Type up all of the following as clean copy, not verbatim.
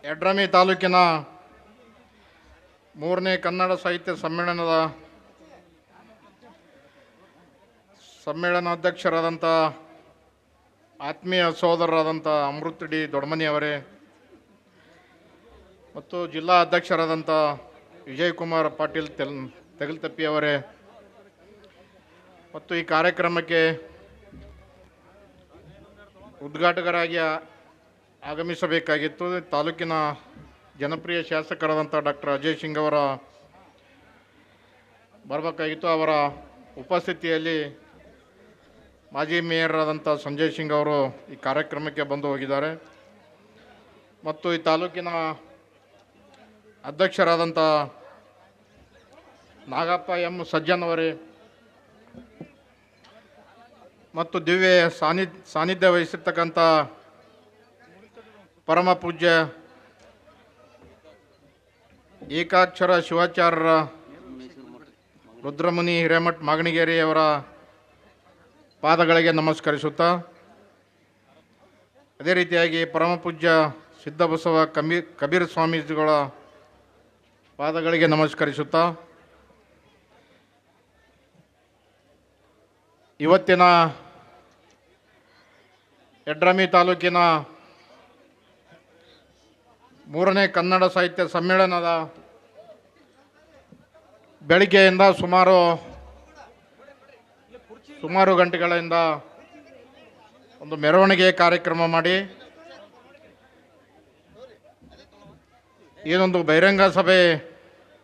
ಯಡ್ರಾಮಿ ತಾಲೂಕಿನ 3ನೇ ಕನ್ನಡ ಸಾಹಿತ್ಯ ಸಮ್ಮೇಳನಾಧ್ಯಕ್ಷರಾದಂಥ ಆತ್ಮೀಯ ಸೋದರರಾದಂಥ ಅಮೃತ್ ಡಿ ದೊಡ್ಡಮನಿಯವರೇ ಮತ್ತು ಜಿಲ್ಲಾ ಅಧ್ಯಕ್ಷರಾದಂಥ ವಿಜಯಕುಮಾರ್ ಪಾಟೀಲ್ ತೆಗಲ್ತಪ್ಪಿಯವರೇ ಮತ್ತು ಈ ಕಾರ್ಯಕ್ರಮಕ್ಕೆ ಉದ್ಘಾಟಕರಾಗಿ ಆಗಮಿಸಬೇಕಾಗಿತ್ತು. ತಾಲೂಕಿನ ಜನಪ್ರಿಯ ಶಾಸಕರಾದಂಥ ಡಾಕ್ಟರ್ ಅಜಯ್ ಸಿಂಗ್ ಅವರ ಬರಬೇಕಾಗಿತ್ತು. ಅವರ ಉಪಸ್ಥಿತಿಯಲ್ಲಿ ಮಾಜಿ ಮೇಯರ್ ಸಂಜಯ್ ಸಿಂಗ್ ಅವರು ಈ ಕಾರ್ಯಕ್ರಮಕ್ಕೆ ಬಂದು ಹೋಗಿದ್ದಾರೆ. ಮತ್ತು ಈ ತಾಲೂಕಿನ ಅಧ್ಯಕ್ಷರಾದಂಥ ನಾಗಪ್ಪ ಎಂ ಸಜ್ಜನ್ ಅವರೇ ಮತ್ತು ದಿವ್ಯ ಸಾನ್ನಿಧ್ಯ ವಹಿಸಿರ್ತಕ್ಕಂಥ ಪರಮ ಪೂಜ್ಯ ಏಕಾಕ್ಷರ ಶಿವಾಚಾರ್ಯರ ರುದ್ರಮುನಿ ಹಿರೇಮಠ್ ಮಾಗಣಿಗೇರಿಯವರ ಪಾದಗಳಿಗೆ ನಮಸ್ಕರಿಸುತ್ತಾ, ಅದೇ ರೀತಿಯಾಗಿ ಪರಮ ಪೂಜ್ಯ ಸಿದ್ಧಬಸವ ಕಬೀರ್ ಸ್ವಾಮೀಜಿಗಳ ಪಾದಗಳಿಗೆ ನಮಸ್ಕರಿಸುತ್ತಾ, ಇವತ್ತಿನ ಯಡ್ರಾಮಿ ತಾಲೂಕಿನ 3ನೇ ಕನ್ನಡ ಸಾಹಿತ್ಯ ಸಮ್ಮೇಳನದ ಬೆಳಿಗ್ಗೆಯಿಂದ ಸುಮಾರು ಗಂಟೆಗಳಿಂದ ಒಂದು ಮೆರವಣಿಗೆ ಕಾರ್ಯಕ್ರಮ ಮಾಡಿ ಏನೊಂದು ಬಹಿರಂಗ ಸಭೆ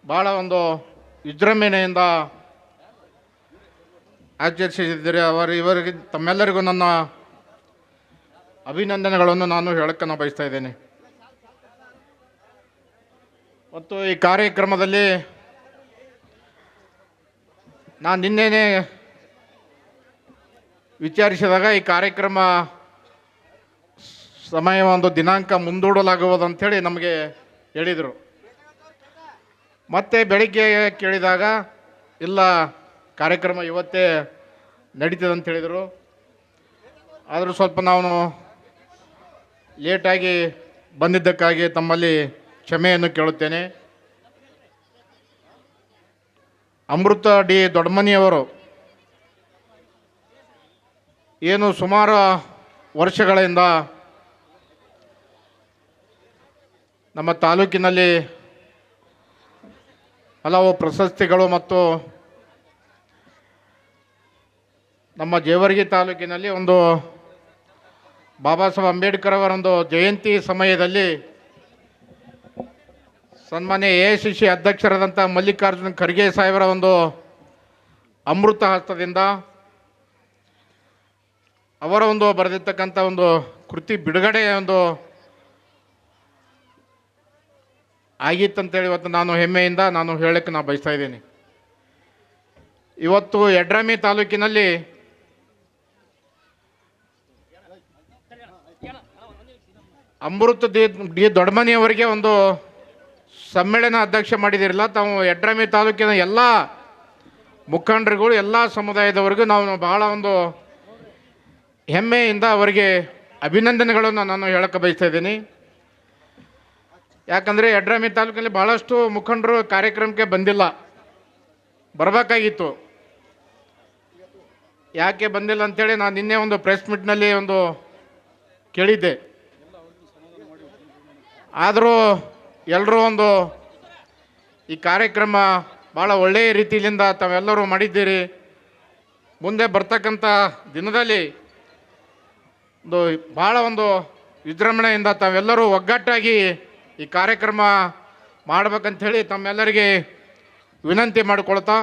ಭಾಳ ಒಂದು ವಿಜೃಂಭಣೆಯಿಂದ ಆಚರಿಸಿದ್ದೀರಿ. ಇವರಿಗೆ ತಮ್ಮೆಲ್ಲರಿಗೂ ನನ್ನ ಅಭಿನಂದನೆಗಳನ್ನು ನಾನು ಹೇಳಕ್ಕೆ ಬಯಸ್ತಾ ಇದ್ದೇನೆ. ಮತ್ತು ಈ ಕಾರ್ಯಕ್ರಮದಲ್ಲಿ ನಾನು ನಿನ್ನೆನೇ ವಿಚಾರಿಸಿದಾಗ ಈ ಕಾರ್ಯಕ್ರಮ ಸಮಯ ಒಂದು ದಿನಾಂಕ ಮುಂದೂಡಲಾಗುವುದಂಥೇಳಿ ನಮಗೆ ಹೇಳಿದರು. ಮತ್ತೆ ಬೆಳಿಗ್ಗೆ ಕೇಳಿದಾಗ ಇಲ್ಲ, ಕಾರ್ಯಕ್ರಮ ಇವತ್ತೇ ನಡೀತದೆ ಅಂತ ಹೇಳಿದರು. ಆದರೂ ಸ್ವಲ್ಪ ನಾವು ಲೇಟಾಗಿ ಬಂದಿದ್ದಕ್ಕಾಗಿ ತಮ್ಮಲ್ಲಿ ಕ್ಷಮೆಯನ್ನು ಕೇಳುತ್ತೇನೆ. ಅಮೃತ ಡಿ ದೊಡ್ಡಮನಿಯವರು ಏನು ಸುಮಾರು ವರ್ಷಗಳಿಂದ ನಮ್ಮ ತಾಲೂಕಿನಲ್ಲಿ ಹಲವು ಪ್ರಶಸ್ತಿಗಳು ಮತ್ತು ನಮ್ಮ ಜೇವರ್ಗಿ ತಾಲೂಕಿನಲ್ಲಿ ಒಂದು ಬಾಬಾ ಸಾಹೇಬ್ ಅಂಬೇಡ್ಕರ್ ಅವರೊಂದು ಜಯಂತಿ ಸಮಯದಲ್ಲಿ ಸನ್ಮಾನ್ಯ AICC ಅಧ್ಯಕ್ಷರಾದಂಥ ಮಲ್ಲಿಕಾರ್ಜುನ ಖರ್ಗೆ ಸಾಹೇಬರ ಒಂದು ಅಮೃತ ಹಸ್ತದಿಂದ ಅವರ ಒಂದು ಬರೆದಿರ್ತಕ್ಕಂಥ ಒಂದು ಕೃತಿ ಬಿಡುಗಡೆ ಒಂದು ಆಗಿತ್ತಂತೇಳಿ ಇವತ್ತು ನಾನು ಹೆಮ್ಮೆಯಿಂದ ನಾನು ಹೇಳಕ್ಕೆ ಬಯಸ್ತಾ ಇದ್ದೀನಿ. ಇವತ್ತು ಯಡ್ರಾಮಿ ತಾಲೂಕಿನಲ್ಲಿ ಅಮೃತ ಡಿ ದೊಡ್ಡಮನಿಯವರಿಗೆ ಒಂದು ಸಮ್ಮೇಳನ ಅಧ್ಯಕ್ಷ ಮಾಡಿದಿರಲ್ಲ. ತಾವು ಯಡ್ರಾಮಿ ತಾಲೂಕಿನ ಎಲ್ಲ ಮುಖಂಡರುಗಳು, ಎಲ್ಲ ಸಮುದಾಯದವರೆಗೂ ನಾವು ಬಹಳ ಒಂದು ಹೆಮ್ಮೆಯಿಂದ ಅವರಿಗೆ ಅಭಿನಂದನೆಗಳನ್ನು ನಾನು ಹೇಳಕ್ಕೆ ಬಯಸ್ತಾ ಇದ್ದೀನಿ. ಯಾಕಂದರೆ ಯಡ್ರಾಮಿ ತಾಲೂಕಿನಲ್ಲಿ ಭಾಳಷ್ಟು ಮುಖಂಡರು ಕಾರ್ಯಕ್ರಮಕ್ಕೆ ಬಂದಿಲ್ಲ, ಬರಬೇಕಾಗಿತ್ತು. ಯಾಕೆ ಬಂದಿಲ್ಲ ಅಂಥೇಳಿ ನಾನು ನಿನ್ನೆ ಒಂದು ಪ್ರೆಸ್ ಮೀಟ್ನಲ್ಲಿ ಒಂದು ಕೇಳಿದ್ದೆ. ಆದರೂ ಎಲ್ಲರೂ ಒಂದು ಈ ಕಾರ್ಯಕ್ರಮ ಭಾಳ ಒಳ್ಳೆಯ ರೀತಿಯಿಂದ ತಾವೆಲ್ಲರೂ ಮಾಡಿದ್ದೀರಿ. ಮುಂದೆ ಬರ್ತಕ್ಕಂಥ ದಿನದಲ್ಲಿ ಭಾಳ ಒಂದು ವಿಜೃಂಭಣೆಯಿಂದ ತಾವೆಲ್ಲರೂ ಒಗ್ಗಟ್ಟಾಗಿ ಈ ಕಾರ್ಯಕ್ರಮ ಮಾಡ್ಬೇಕಂಥೇಳಿ ತಮ್ಮೆಲ್ಲರಿಗೆ ವಿನಂತಿ ಮಾಡಿಕೊಳ್ತಾ,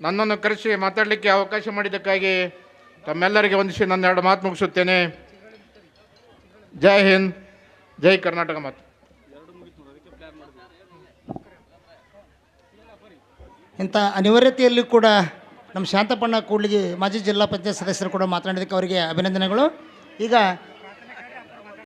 ನನ್ನನ್ನು ಕರೆಸಿ ಮಾತಾಡಲಿಕ್ಕೆ ಅವಕಾಶ ಮಾಡಿದ್ದಕ್ಕಾಗಿ ತಮ್ಮೆಲ್ಲರಿಗೆ ವಂದಿಸಿ ನನ್ನ 2 ಮಾತು ಮುಗಿಸುತ್ತೇನೆ. ಜೈ ಹಿಂದ್, ಜೈ ಕರ್ನಾಟಕ. ಮಾತು ಇಂಥ ಅನಿವಾರ್ಯತೆಯಲ್ಲಿ ಕೂಡ ನಮ್ಮ ಶಾಂತಪಣ್ಣ ಕೂಡ್ಲಿಗಿ ಮಾಜಿ ಜಿಲ್ಲಾ ಪಂಚಾಯತ್ ಸದಸ್ಯರು ಕೂಡ ಮಾತನಾಡಿದ್ದಕ್ಕೆ ಅವರಿಗೆ ಅಭಿನಂದನೆಗಳು. ಈಗ